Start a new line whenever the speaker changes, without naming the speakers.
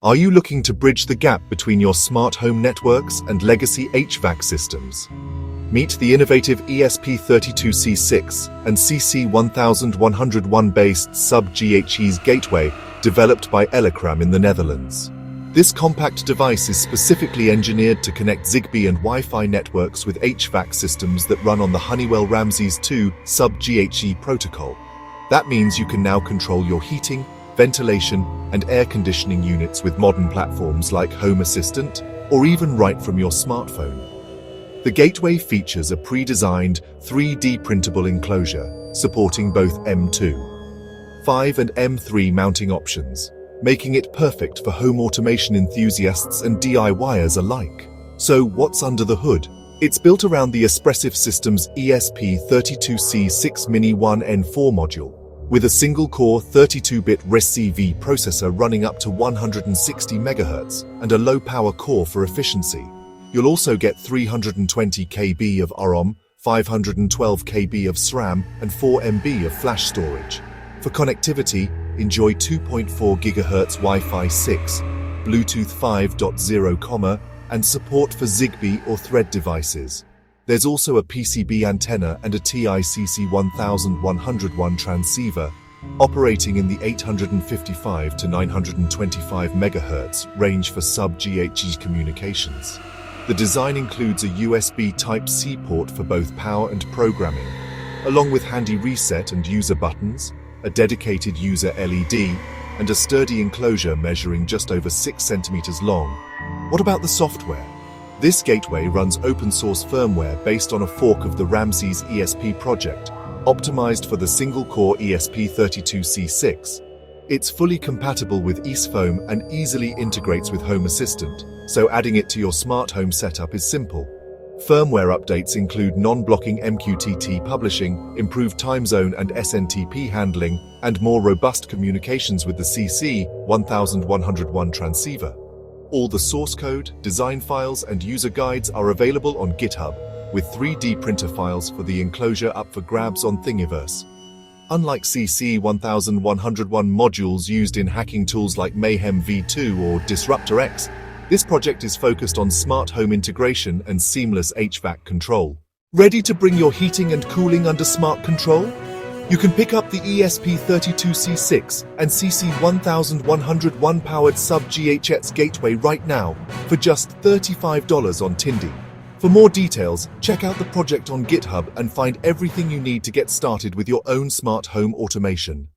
Are you looking to bridge the gap between your smart home networks and legacy HVAC systems? Meet the innovative ESP32-C6 and CC1101-based sub-GHz gateway developed by Elecram in the Netherlands. This compact device is specifically engineered to connect Zigbee and Wi-Fi networks with HVAC systems that run on the Honeywell Ramses 2 sub-GHz protocol. That means you can now control your heating, ventilation, and air conditioning units with modern platforms like Home Assistant, or even right from your smartphone. The gateway features a pre-designed 3D printable enclosure supporting both M2, 5 and M3 mounting options, making it perfect for home automation enthusiasts and DIYers alike. So what's under the hood? It's built around the Espressif Systems ESP32-C6 Mini 1N4 module, with a single-core 32-bit RESC-V processor running up to 160 MHz and a low-power core for efficiency. You'll also get 320 KB of ROM, 512 KB of SRAM, and 4 MB of flash storage. For connectivity, enjoy 2.4 GHz Wi-Fi 6, Bluetooth 5.0, and support for Zigbee or Thread devices. There's also a PCB antenna and a TI CC1101 transceiver, operating in the 855 to 925 MHz range for sub-GHz communications. The design includes a USB Type-C port for both power and programming, along with handy reset and user buttons, a dedicated user LED, and a sturdy enclosure measuring just over 6 centimeters long. What about the software? This gateway runs open-source firmware based on a fork of the Ramses ESP project, optimized for the single-core ESP32-C6. It's fully compatible with ESFoam and easily integrates with Home Assistant, so adding it to your smart home setup is simple. Firmware updates include non-blocking MQTT publishing, improved time zone and SNTP handling, and more robust communications with the CC1101 transceiver. All the source code, design files, and user guides are available on GitHub, with 3D printer files for the enclosure up for grabs on Thingiverse. Unlike CC1101 modules used in hacking tools like Mayhem V2 or Disruptor X, this project is focused on smart home integration and seamless HVAC control. Ready to bring your heating and cooling under smart control? You can pick up the ESP32-C6 and CC1101 powered sub-GHz gateway right now for just $35 on Tindy. For more details, check out the project on GitHub and find everything you need to get started with your own smart home automation.